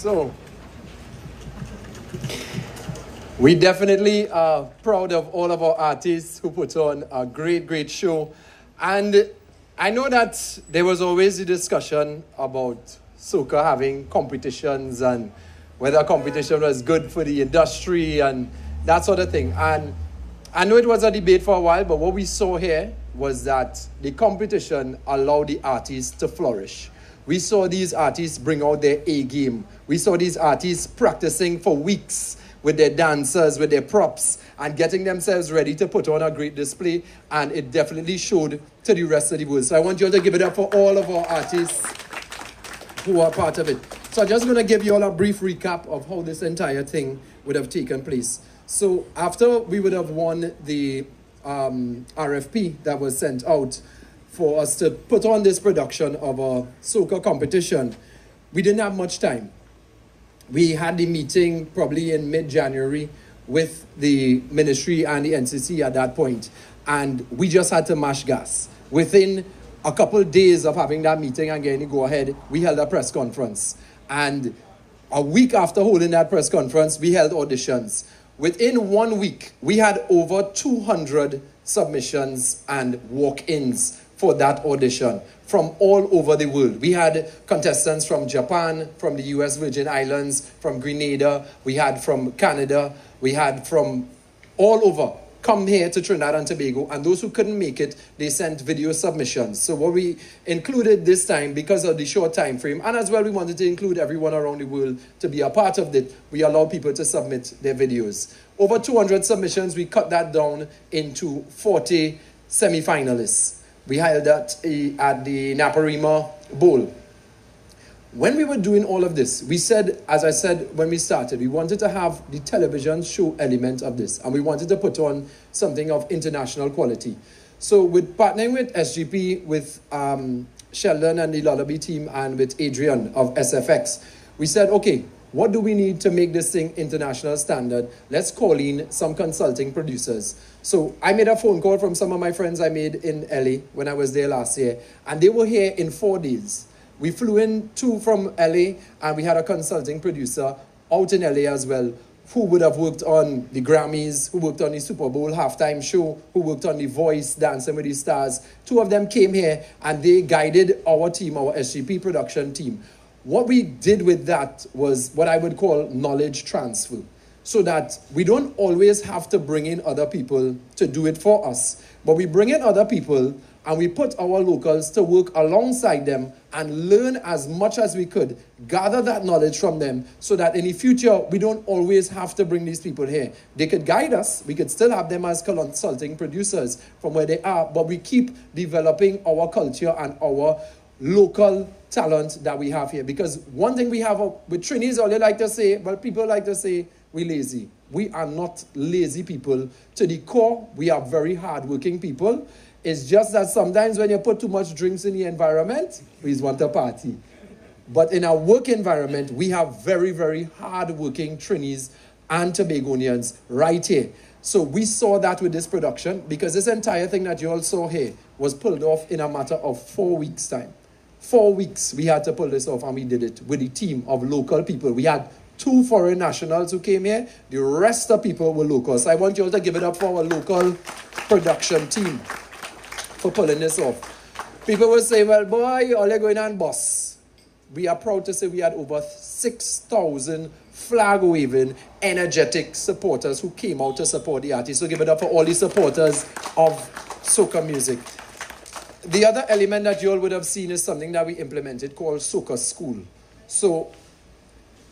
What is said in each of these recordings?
So, we definitely are proud of all of our artists who put on a great, great show. And I know that there was always a discussion about Soca having competitions and whether competition was good for the industry and that sort of thing. And I know it was a debate for a while, but what we saw here was that the competition allowed the artists to flourish. We saw these artists bring out their A game. We saw these artists practicing for weeks with their dancers, with their props, and getting themselves ready to put on a great display. And it definitely showed to the rest of the world. So I want you all to give it up for all of our artists who are part of it. So I'm just going to give you all a brief recap of how this entire thing would have taken place. So after we would have won the RFP that was sent out for us to put on this production of a Soca competition, we didn't have much time. We had the meeting probably in mid-January with the ministry and the NCC at that point, and we just had to mash gas. Within a couple of days of having that meeting and getting the go-ahead, we held a press conference. And a week after holding that press conference, we held auditions. Within 1 week, we had over 200 submissions and walk-ins for that audition from all over the world. We had contestants from Japan, from the US Virgin Islands, from Grenada, we had from Canada, we had from all over come here to Trinidad and Tobago, and those who couldn't make it, they sent video submissions. So what we included this time, because of the short time frame, and as well we wanted to include everyone around the world to be a part of it, we allowed people to submit their videos. Over 200 submissions, we cut that down into 40 semi-finalists. We held that at the Naparima Bowl. When we were doing all of this, we said, as I said when we started, we wanted to have the television show element of this, and we wanted to put on something of international quality. So with partnering with SGP, with Sheldon and the Lullaby team, and with Adrian of SFX, we said, okay, what do we need to make this thing international standard? Let's call in some consulting producers. So I made a phone call from some of my friends I made in LA when I was there last year, and they were here in 4 days. We flew in 2 from LA, and we had a consulting producer out in LA as well, who would have worked on the Grammys, who worked on the Super Bowl halftime show, who worked on The Voice, Dancing with the Stars. 2 of them came here, and they guided our team, our SGP production team. What we did with that was what I would call knowledge transfer, so that we don't always have to bring in other people to do it for us, but we bring in other people and we put our locals to work alongside them and learn as much as we could, gather that knowledge from them, so that in the future, we don't always have to bring these people here. They could guide us, we could still have them as consulting producers from where they are, but we keep developing our culture and our local talent that we have here. Because one thing we have with Trini is all they like to say, well, people like to say, we're lazy. We are not lazy people. To the core, we are very hardworking people. It's just that sometimes when you put too much drinks in the environment, we just want a party. But in our work environment, we have very, very hardworking Trinis and Tobagonians right here. So we saw that with this production, because this entire thing that you all saw here was pulled off in a matter of 4 weeks' time. 4 weeks we had to pull this off, and we did it with a team of local people. We had 2 foreign nationals who came here. The rest of people were local. So I want you all to give it up for our local production team for pulling this off. People will say, well, boy, all you're going on, boss. We are proud to say we had over 6,000 flag-waving, energetic supporters who came out to support the artists. So give it up for all the supporters of soca music. The other element that you all would have seen is something that we implemented called Soca School. So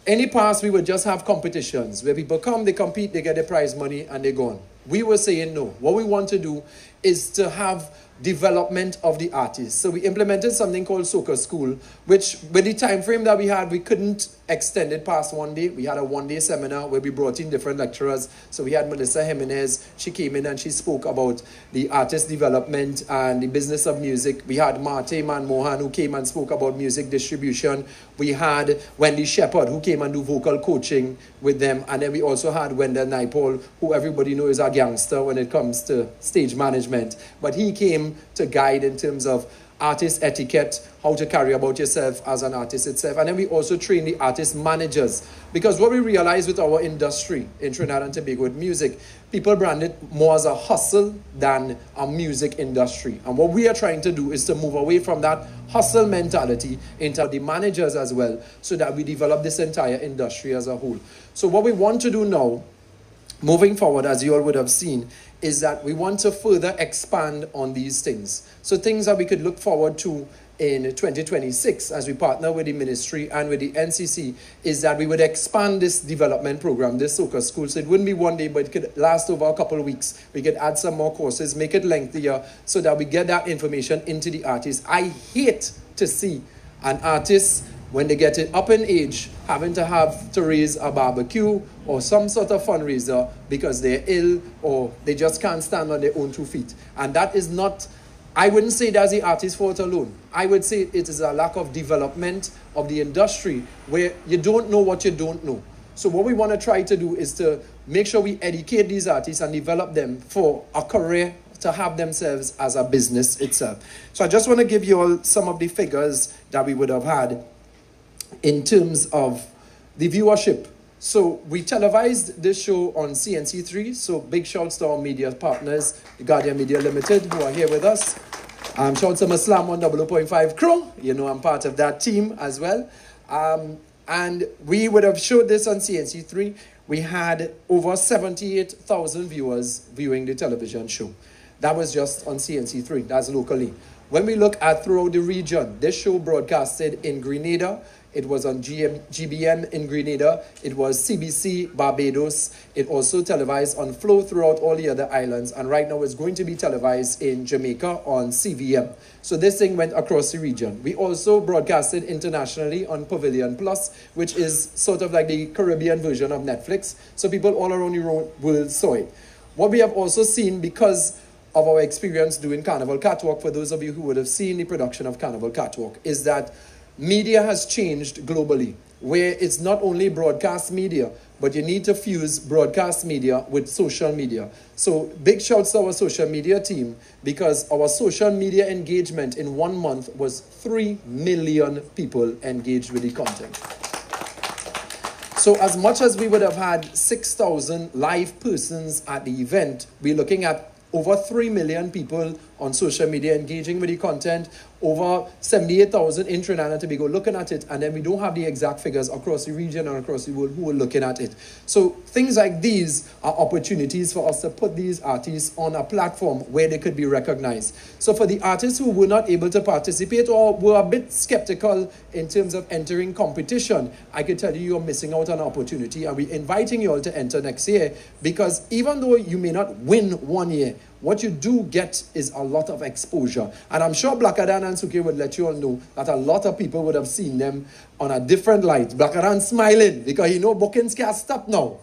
in the past, we would just have competitions where people come, they compete, they get their prize money, and they're gone. We were saying no. What we want to do is to have development of the artists. So we implemented something called Soca School, which with the time frame that we had, we couldn't extend it past 1 day. We had a 1-day seminar where we brought in different lecturers. So we had Melissa Jimenez. She came in and she spoke about the artist development and the business of music. We had Marte Manmohan, who came and spoke about music distribution. We had Wendy Shepherd, who came and do vocal coaching with them. And then we also had Wendell Naipaul, who everybody knows is a gangster when it comes to stage management. But he came to guide in terms of artist etiquette, how to carry about yourself as an artist itself. And then we also train the artist managers. Because what we realize with our industry in Trinidad and Tobago with music, people brand it more as a hustle than a music industry. And what we are trying to do is to move away from that hustle mentality into the managers as well, so that we develop this entire industry as a whole. So what we want to do now, moving forward, as you all would have seen, is that we want to further expand on these things. So things that we could look forward to in 2026 as we partner with the ministry and with the NCC is that we would expand this development program, this Soca school. So it wouldn't be one day, but it could last over a couple of weeks. We could add some more courses, make it lengthier so that we get that information into the artists. I hate to see an artist, when they get it up in age, having to raise a barbecue or some sort of fundraiser because they're ill or they just can't stand on their own 2 feet. And that is not, I wouldn't say that's the artist's fault alone. I would say it is a lack of development of the industry where you don't know what you don't know. So what we want to try to do is to make sure we educate these artists and develop them for a career, to have themselves as a business itself. So I just want to give you all some of the figures that we would have had in terms of the viewership. So we televised this show on CNC3, so big shouts to our media partners, the Guardian Media Limited, who are here with us. Shouts to Muslim on 0.5 crew, you know I'm part of that team as well. And we would have showed this on CNC3. We had over 78,000 viewers viewing the television show. That was just on CNC3, that's locally. When we look at throughout the region, this show broadcasted in Grenada. It was on GBM in Grenada. It was CBC Barbados. It also televised on Flow throughout all the other islands. And right now it's going to be televised in Jamaica on CVM. So this thing went across the region. We also broadcasted internationally on Pavilion Plus, which is sort of like the Caribbean version of Netflix. So people all around the world saw it. What we have also seen, because of our experience doing Carnival Catwalk, for those of you who would have seen the production of Carnival Catwalk, is that media has changed globally, where it's not only broadcast media, but you need to fuse broadcast media with social media. So big shouts to our social media team, because our social media engagement in 1 month was 3 million people engaged with the content. So as much as we would have had 6,000 live persons at the event, we're looking at over 3 million people on social media engaging with the content, over 78,000 in Trinidad and Tobago looking at it, and then we don't have the exact figures across the region and across the world who are looking at it. So things like these are opportunities for us to put these artists on a platform where they could be recognized. So for the artists who were not able to participate or were a bit skeptical in terms of entering competition, I could tell you you're missing out on an opportunity, and we're inviting you all to enter next year, because even though you may not win 1 year, what you do get is a lot of exposure. And I'm sure Blackadan and Suki would let you all know that a lot of people would have seen them on a different light. Blackadan smiling because he know bookings can't stop now.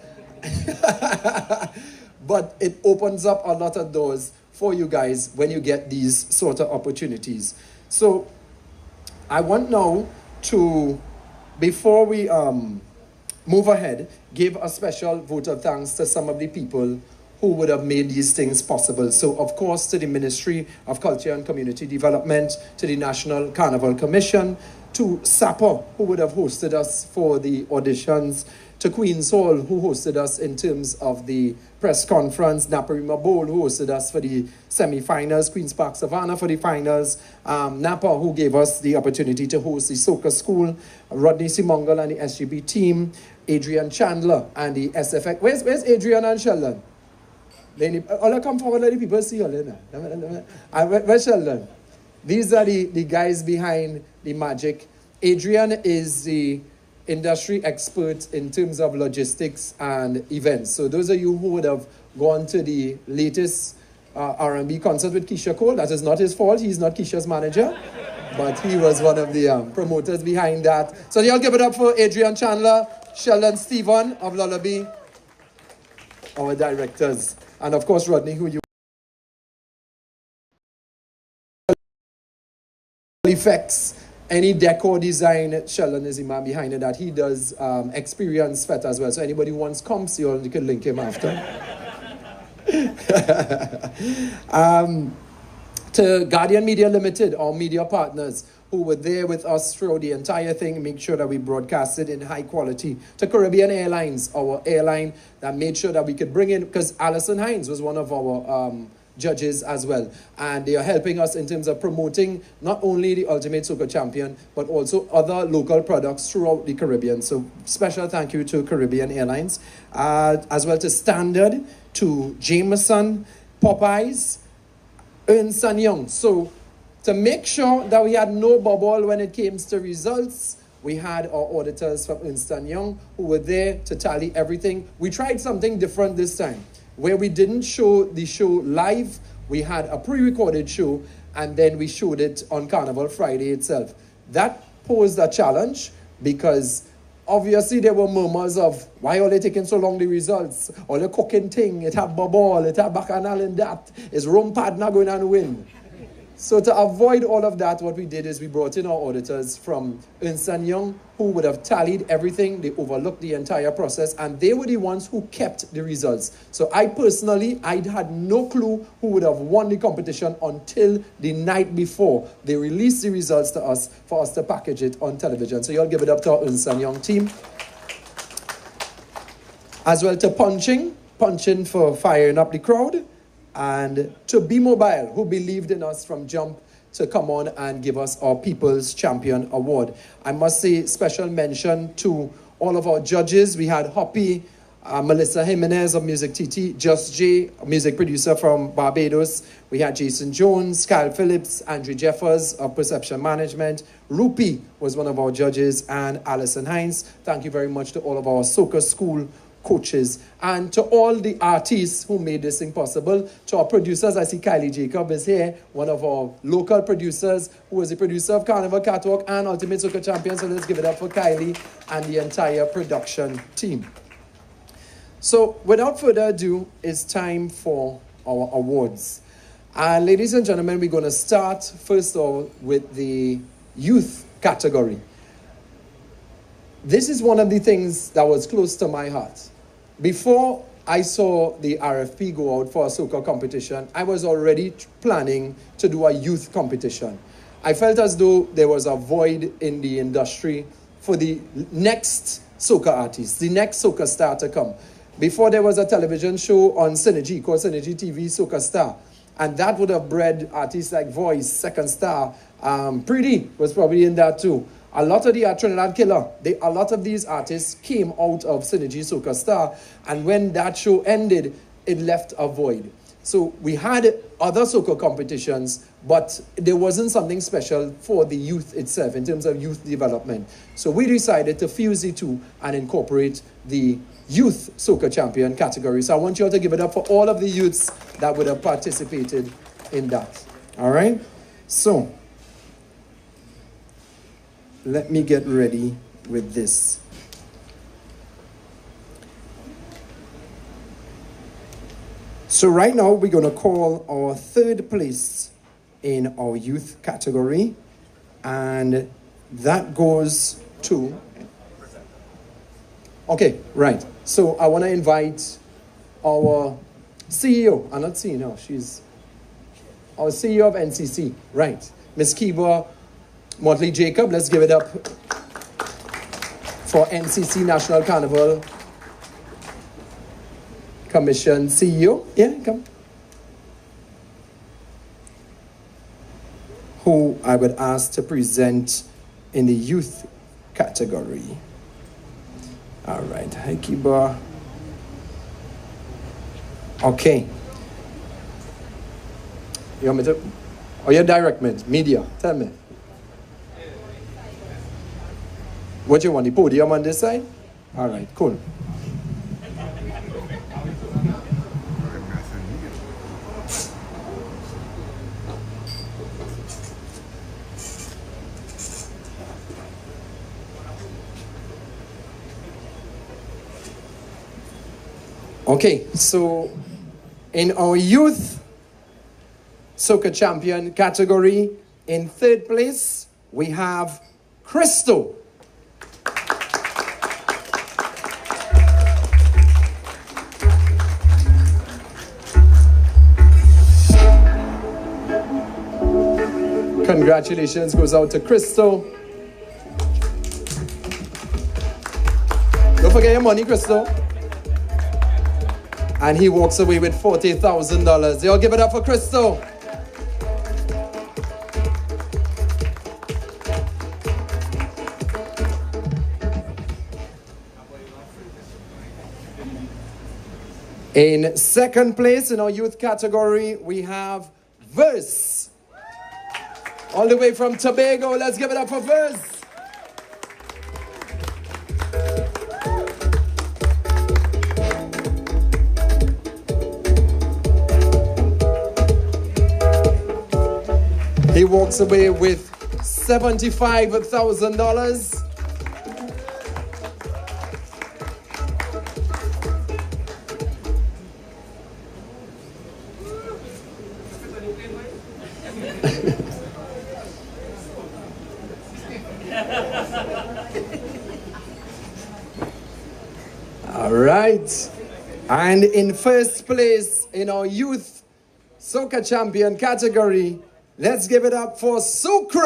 But it opens up a lot of doors for you guys when you get these sort of opportunities. So I want now to, before we move ahead, give a special vote of thanks to some of the people who would have made these things possible. So, of course, to the Ministry of Culture and Community Development, to the National Carnival Commission, to SAPA, who would have hosted us for the auditions, to Queen's Hall, who hosted us in terms of the press conference, Naparima Bowl, who hosted us for the semi-finals, Queen's Park Savannah for the finals, Napa, who gave us the opportunity to host the Soca School, Rodney Simongal and the SGB team, Adrian Chandler and the SFX. Where's Adrian and Sheldon? I'll come forward, let the people see all in there. Where's Sheldon? These are the guys behind the magic. Adrian is the industry expert in terms of logistics and events. So those of you who would have gone to the latest R&B concert with Keisha Cole, that is not his fault. He's not Keisha's manager, but he was one of the promoters behind that. So y'all give it up for Adrian Chandler, Sheldon Stephen of Lullaby, our directors. And of course, Rodney, who you effects, any decor design, Sheldon is the man behind it, that he does experience fet as well. So anybody who wants comps, you can link him after. To Guardian Media Limited, our media partners, who were there with us throughout the entire thing, make sure that we broadcasted in high quality. To Caribbean Airlines, our airline that made sure that we could bring in, because Alison Hines was one of our judges as well. And they are helping us in terms of promoting not only the Ultimate Soca Champion, but also other local products throughout the Caribbean. So special thank you to Caribbean Airlines, as well to Standard, to Jameson, Popeyes, Ernst & Young. So to make sure that we had no bubble when it came to results, we had our auditors from Ernst & Young who were there to tally everything. We tried something different this time, where we didn't show the show live. We had a pre-recorded show, and then we showed it on Carnival Friday itself. That posed a challenge because obviously there were murmurs of, why are they taking so long, the results? Or the cooking thing, it had bubble, it had bacchanal in that. Is Rome Padna going to win? So to avoid all of that, what we did is we brought in our auditors from Ernst & Young, who would have tallied everything. They overlooked the entire process, and they were the ones who kept the results. So I personally, I had no clue who would have won the competition until the night before they released the results to us for us to package it on television. So y'all give it up to our Ernst & Young team. As well to Punching for firing up the crowd. And to Be Mobile, who believed in us from jump to come on and give us our People's Champion Award. I must say special mention to all of our judges. We had Hoppy, Melissa Jimenez of Music TT, Just J, a music producer from Barbados. We had Jason Jones, Kyle Phillips, Andrew Jeffers of Perception Management. Rupi was one of our judges, and Alison Hines. Thank you very much to all of our Soca School coaches, and to all the artists who made this thing possible. To our producers, I see Kylie Jacob is here, one of our local producers, who was the producer of Carnival Catwalk and Ultimate Soca Champion. So let's give it up for Kylie and the entire production team. So without further ado, it's time for our awards. And ladies and gentlemen, we're going to start first of all with the youth category. This is one of the things that was close to my heart. Before I saw the RFP go out for a soca competition, I was already planning to do a youth competition. I felt as though there was a void in the industry for the next soca artist, the next soca star to come. Before, there was a television show on Synergy called Synergy TV Soca Star, and that would have bred artists like Voice, Second Star, Pretty was probably in that too. A lot of the Trinidad Killer, a lot of these artists came out of Synergy Soca Star, and when that show ended, it left a void. So we had other soca competitions, but there wasn't something special for the youth itself in terms of youth development. So we decided to fuse the two and incorporate the Youth Soca Champion category. So I want you all to give it up for all of the youths that would have participated in that. All right? So let me get ready with this. So right now, we're going to call our third place in our youth category. And that goes to... Okay, right. So I want to invite our CEO. I'm not seeing her. She's our CEO of NCC. Right. Miss Kiba Motley Jacob. Let's give it up for NCC National Carnival Commission CEO. Yeah, come. Who I would ask to present in the youth category. All right, hi Kiba. Okay. You want me to? Or your direct media? Tell me. What you want? The podium on this side? All right, cool. Okay, so in our youth Soca Champion category, in third place, we have Crystal. Congratulations goes out to Crystal. Don't forget your money, Crystal. And he walks away with $40,000. Y'all give it up for Crystal. In second place in our youth category, we have Verse. All the way from Tobago, let's give it up for Verse. He walks away with $75,000. All right. And in first place in our youth Soca champion category, let's give it up for Sucre.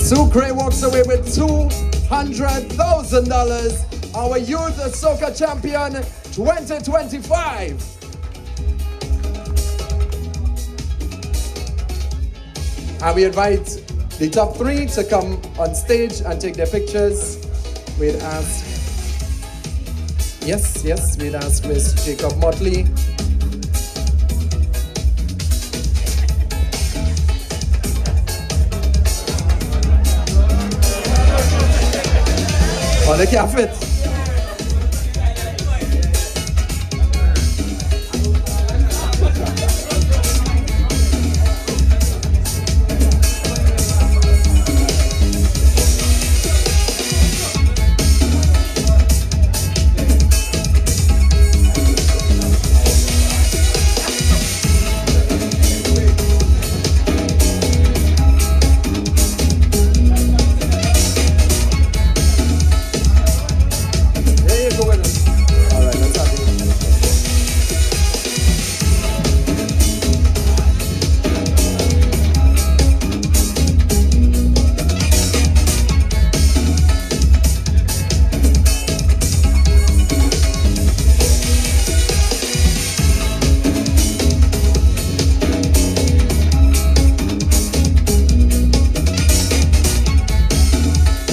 Sucre walks away with $200,000. Our Youth Soca Champion 2025. And we invite the top three to come on stage and take their pictures. We'd ask, we'd ask Miss Jacob Motley. Oh, they can't fit.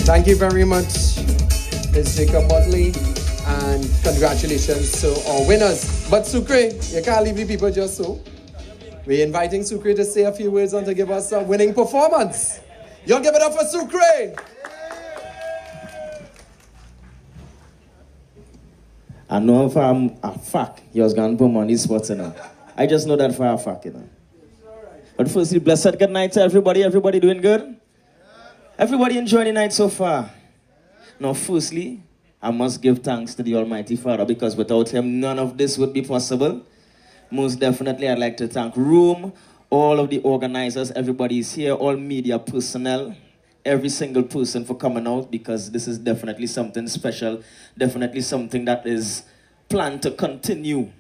Thank you very much, Ms. Jacob Motley, and congratulations to our winners. But Sucre, you can't leave the people just so. We're inviting Sucre to say a few words and to give us a winning performance. Y'all give it up for Sucre! I know for a fact you was going to put me on this spot, you know. I just know that for a fact, you know. But firstly, blessed good night to everybody. Everybody doing good? Everybody enjoying the night so far? Now, firstly, I must give thanks to the Almighty Father, because without Him, none of this would be possible. Most definitely, I'd like to thank Room, all of the organizers, everybody is here, all media personnel, every single person for coming out, because this is definitely something special, definitely something that is planned to continue,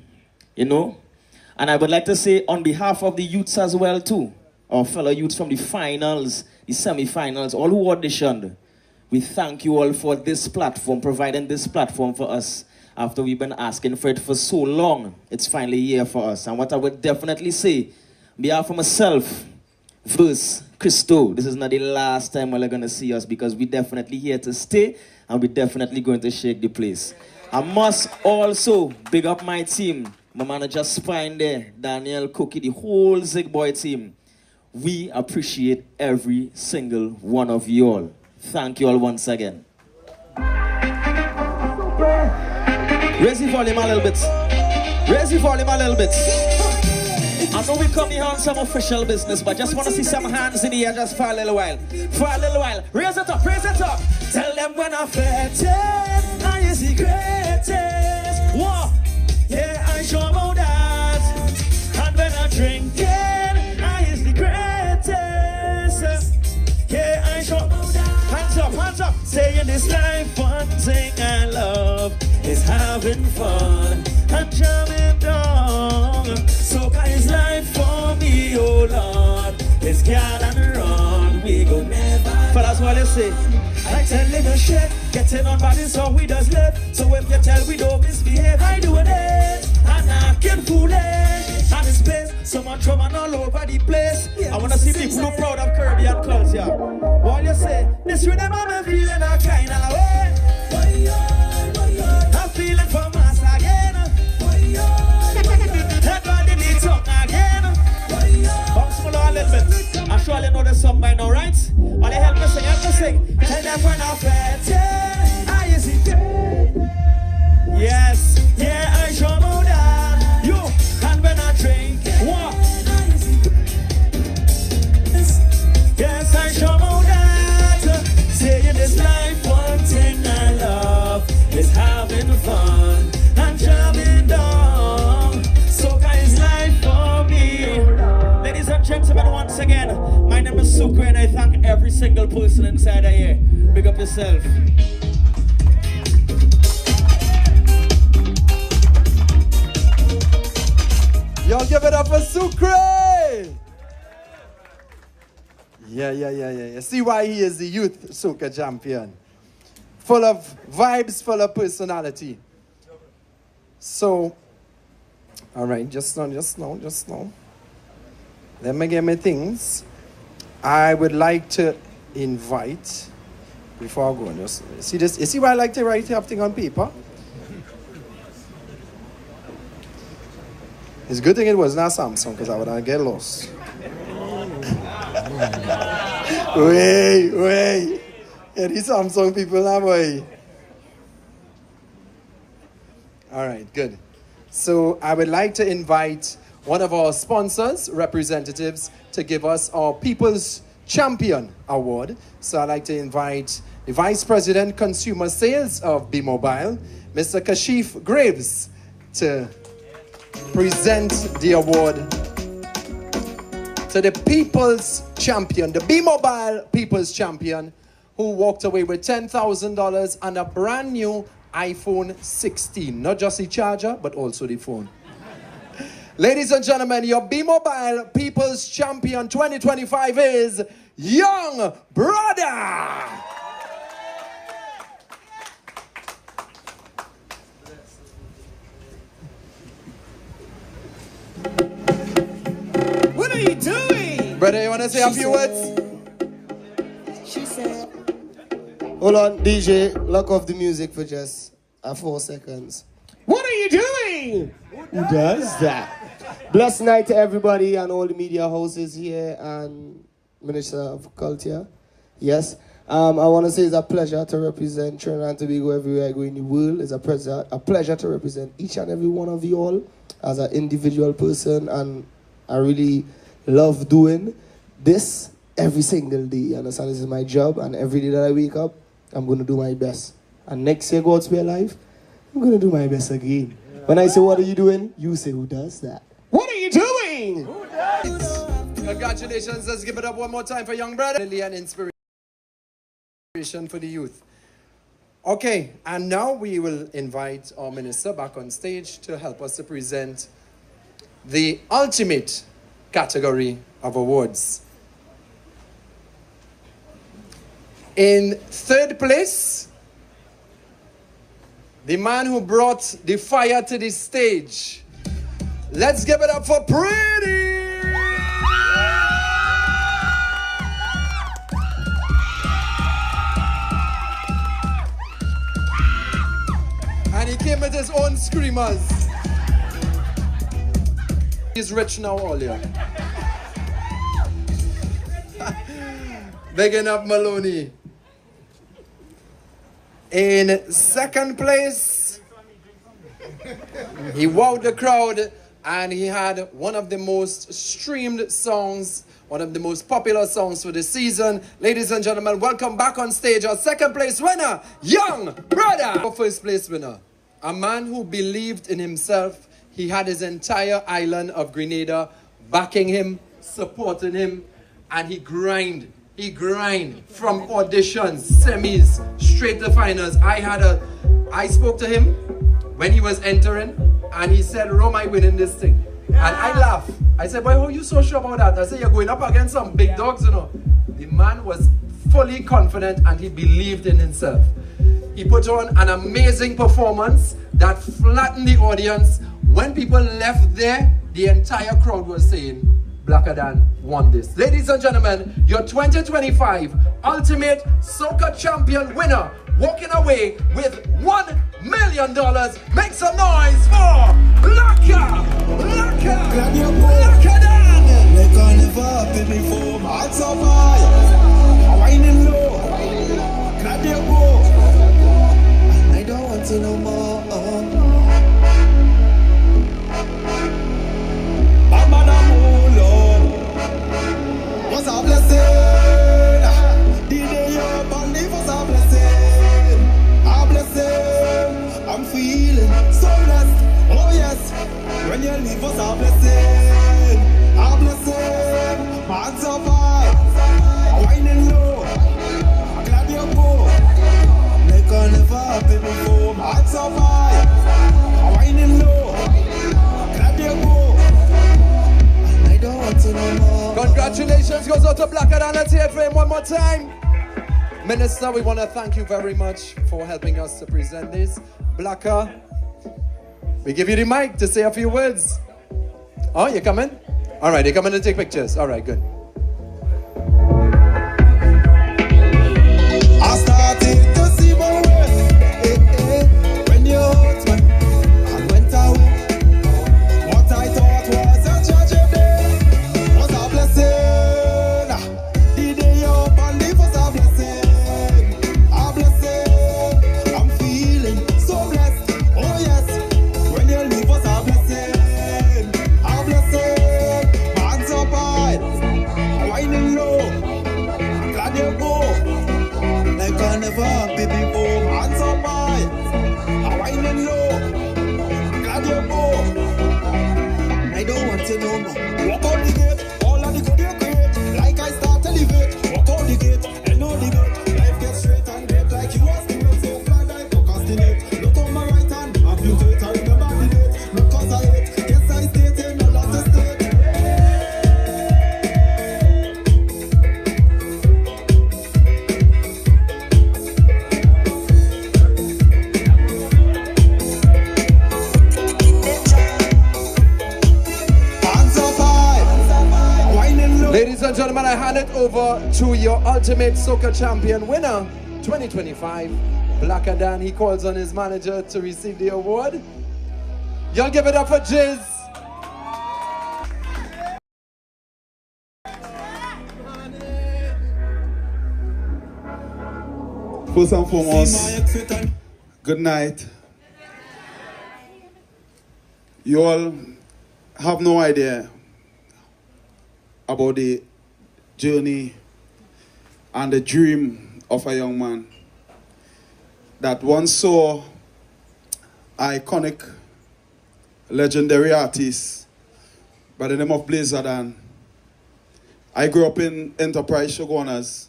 you know. And I would like to say on behalf of the youths as well too, our fellow youths from the finals, the semi-finals, all who auditioned, we thank you all for this platform, providing this platform for us after we've been asking for it for so long. It's finally here for us. And what I would definitely say, on behalf of myself, Verse, Christo, this is not the last time you're going to see us, because we're definitely here to stay and we're definitely going to shake the place. I must also big up my team, my manager Spine there, Daniel, Cookie, the whole Zig Boy team. We appreciate every single one of you all. Thank you all once again. Raise the volume a little bit. Raise the volume a little bit. I know we come here on some official business, but just want to see some hands in the air just for a little while. For a little while. Raise it up, raise it up. Tell them when I'm flatted, I is the greatest. Whoa, yeah, I sure about that. And when I'm drinking, I is the greatest. Yeah, I sure about that. Hands up, hands up. Say in this life, one thing I love is having fun and jamming down. Soca is life for me, oh Lord. It's gal and run, we go never. Fellas, what you say? I tell them a shit, getting on body so we does live. So if you tell we don't misbehave, I do it. And acting foolish. And it's place, so much trouble all over the place. I wanna see people who proud of Caribbean culture. What you say? This rhythm I'm feeling a kind of way. I'm feeling for mass again. Everybody needs up again. Bounce for a little bit. I'm sure you know the song by now, right? All you help me sing, help me sing. Tell them when I'm fat, I is it. Yes, yeah, I sure know that. You, and when I drink, what? Yes, I sure know that. Say in this life, one thing I love is having fun and jamming down. Soca is life for me. Ladies and gentlemen, once again, my name is Soca and I thank every single person inside of here. Big up yourself. Y'all give it up for Sucre! Yeah. See why he is the youth Soca champion. Full of vibes, full of personality. So, all right, just now. Let me get my things. I would like to invite, before I go, just see this. You see why I like to write everything on paper? It's a good thing it was not Samsung, because I would not get lost. Wait. Yeah, these Samsung people now, boy. All right, good. So I would like to invite one of our sponsors, representatives, to give us our People's Champion Award. So I'd like to invite the Vice President, Consumer Sales of B-Mobile, Mr. Kashif Graves, to present the award to the People's Champion, the B-Mobile People's Champion, who walked away with $10,000 and a brand new iPhone 16. Not just the charger, but also the phone. Ladies and gentlemen, your B-Mobile People's Champion 2025 is Young Brother. What are you doing? Brother, you want to say a few words? She said. Hold on, DJ, lock off the music for just 4 seconds. What are you doing? Who does that? Blessed night to everybody and all the media houses here and Minister of Culture. Yes. I want to say it's a pleasure to represent Trinidad and Tobago everywhere I go in the world. It's a pleasure to represent each and every one of you all as an individual person, and I really love doing this every single day. You understand? This is my job, and every day that I wake up, I'm going to do my best. And next year, God's Way Life, I'm going to do my best again. When I say, what are you doing? You say, who does that? What are you doing? Congratulations. Let's give it up one more time for Young Brother. Really an inspiration for the youth. Okay, and now we will invite our minister back on stage to help us to present the ultimate category of awards. In third place, the man who brought the fire to the stage. Let's give it up for Pretty! And he came with his own screamers. He's rich now, all you. Bigging up Maloney. In second place, he wowed the crowd and he had one of the most streamed songs, one of the most popular songs for the season. Ladies and gentlemen, welcome back on stage our second place winner, Young Brother. Our first place winner, a man who believed in himself. He had his entire island of Grenada backing him, supporting him, and he grind from auditions, semis, straight to finals. I spoke to him when he was entering, and he said, Rome, I winning this thing. And I laughed. I said, why are you so sure about that? I said, you're going up against some big dogs, you know. The man was fully confident and he believed in himself. He put on an amazing performance that flattened the audience. When people left there, the entire crowd was saying, Blacker Dan won this. Ladies and gentlemen, your 2025 Ultimate Soca Champion winner, walking away with $1 million. Make some noise for Blacker Dan. Like I never happened before, my heart's on fire. I'm whining low, grab your go. I don't want to know more. Was a blessing. The day you're born, it was a blessing. A blessing. I'm feeling so blessed. Oh yes. When you leave was a blessing. A blessing. My hands are high. I'm whining low. I'm glad you go. Like I never happened before. My hands are high. I'm whining low. Glad you go. I don't want to know more. Congratulations goes out to Blacker Dan. Let's hear it for him one more time. Minister, we want to thank you very much for helping us to present this. Blacker, we give you the mic to say a few words. Oh, you coming? All right, you're coming to take pictures. All right, good. I started to see my way. When you hurt me, I went away. What I thought was a tragedy was a blessing. The day you're born, it was a blessing. A blessing. I'm feeling so blessed. Oh yes. When you leave was a blessing. A blessing. My hands up high. I'm whining low. I'm glad you go. Like I never happy before. My hands up high. I'm whining low. I'm glad you go. I don't want to know more. Walk out the gate. All of the good you create. Like I start to elevate. Walk out the gate. And know the gate. Life gets straight and great. Like you was the way. So fly I procrastinate. Look on my right hand. Amputate. I remember the date. Because I hate. Yes I stated. No lot to state. Hands up high. Whining low. Ladies and gentlemen, I hand it over to your Ultimate Soca Champion winner, 2025, Blacker Dan. He calls on his manager to receive the award. Y'all give it up for Jizz. First and foremost, good night. You all have no idea about the journey and the dream of a young man that once saw iconic, legendary artist by the name of Blazer Dan. I grew up in Enterprise Shogunas.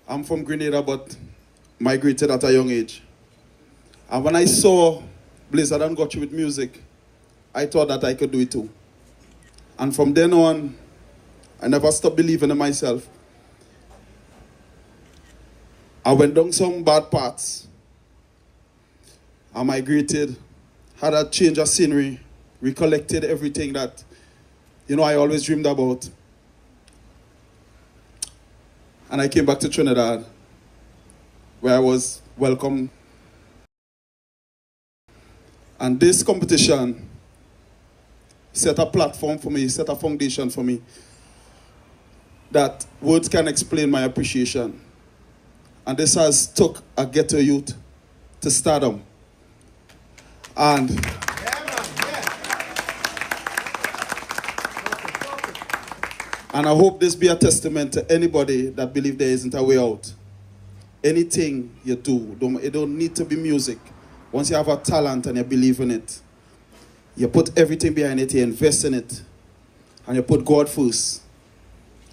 I'm from Grenada, but migrated at a young age. And when I saw Blazer Dan got you with music, I thought that I could do it too. And from then on, I never stopped believing in myself. I went down some bad paths. I migrated, had a change of scenery, recollected everything that, I always dreamed about. And I came back to Trinidad, where I was welcomed. And this competition set a platform for me, set a foundation for me, that words can explain my appreciation. And this has took a ghetto youth to stardom. And And I hope this be a testament to anybody that believe there isn't a way out. Anything you do, it don't need to be music. Once you have a talent and you believe in it, you put everything behind it, you invest in it, and you put God first,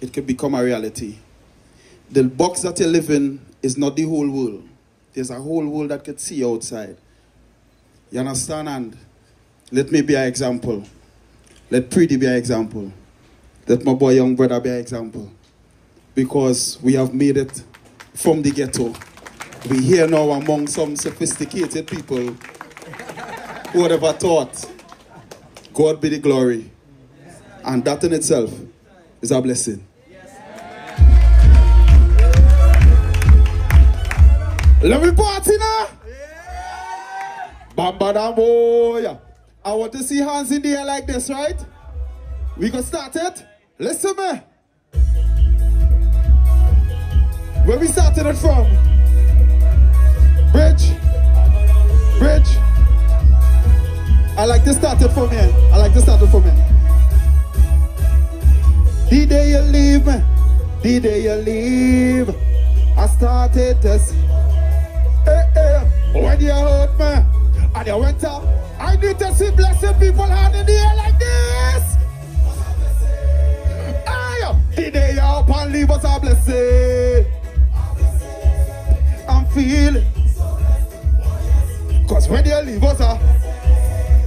it could become a reality. The box that you live in is not the whole world. There's a whole world that could see you outside. You understand? And let me be an example. Let Pretty be an example. Let my boy young brother be an example. Because we have made it from the ghetto. We here now among some sophisticated people who would ever thought. God be the glory. And that in itself is a blessing. Let me party now. Bamba da boy. I want to see hands in the air like this, right? We can start it. Listen me. Where we started it from? Bridge. Bridge. I like to start it from here. I like to start it from here. The day you leave me, the day you leave, I started this. When you hurt me and you went out, I need to see blessed people hand in the air like this. The day you up and leave us a blessing. I'm feeling. Cause when you leave us,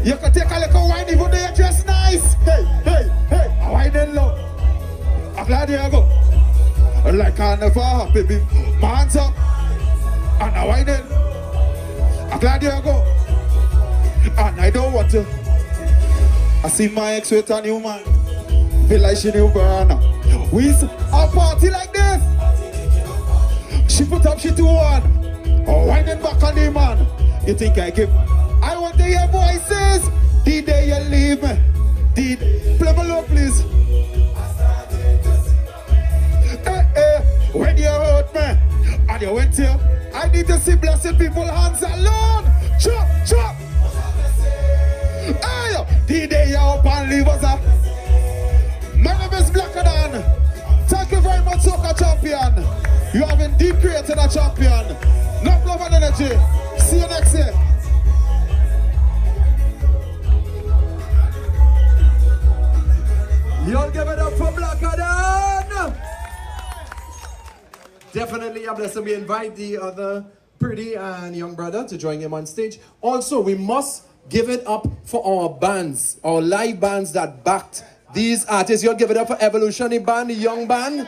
you can take a little wine even though you're dressed nice. Hey, hey, hey, I'm whining low. I'm glad you go. Like I never happy be my hands up. And I'm whining. I'm glad you go. And I don't want to. I see my ex with a new man. Feel like she knew burner. We a party like this. She put up shit to one. Oh, winding back on the man. You think I give? I want to hear voices. The day you leave me. Play my love, please. When you hurt me and you went here, I need to see blessed people hands alone. Chop, chop. Hey, the day you up and leave us up. My name is Blacker Dan. Thank you very much, Soca champion. You have indeed created a champion. Love, love and energy. See you next year. Y'all give it up for Blacker Dan. Definitely a blessing. We invite the other Pretty and young brother to join him on stage. Also, we must give it up for our bands, our live bands that backed these artists. You'll give it up for Evolution, the band, the young band.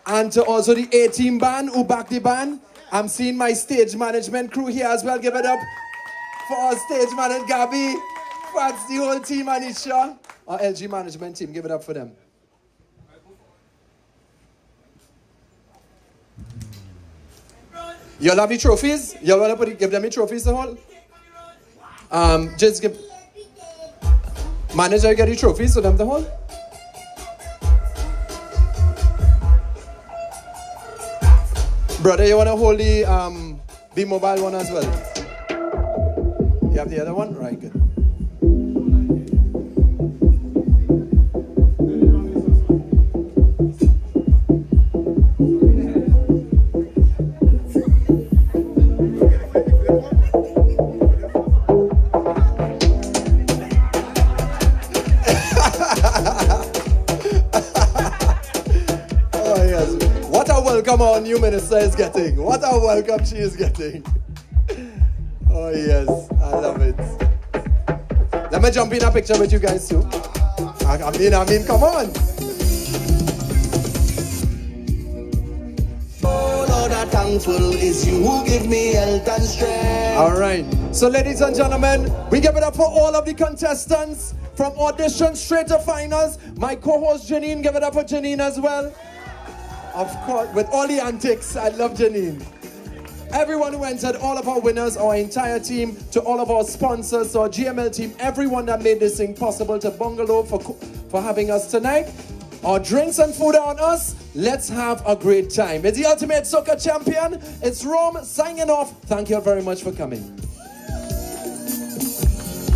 And to also the A-Team band who backed the band. I'm seeing my stage management crew here as well. Give it up for our stage manager, Gabby. That's the whole team, Anisha. Our LG management team, give it up for them. Y'all have the trophies? Y'all want to give them the trophies to hold? Just give... Manager, get the trophies for them to hold? Brother, you want to hold the mobile one as well? You have the other one? Right, good. Welcome our new minister is getting. What a welcome she is getting. Oh yes, I love it. Let me jump in a picture with you guys too. I mean, come on. Oh Lord, I'm thankful is you who give me health and strength. All right. So ladies and gentlemen, we give it up for all of the contestants from audition straight to finals. My co-host Janine, give it up for Janine as well. Of course, with all the antics, I love Janine. Everyone who entered, all of our winners, our entire team, to all of our sponsors, our GML team, everyone that made this thing possible, to Bungalow for having us tonight. Our drinks and food are on us. Let's have a great time. It's the ultimate Soca champion. It's Rome signing off. Thank you very much for coming.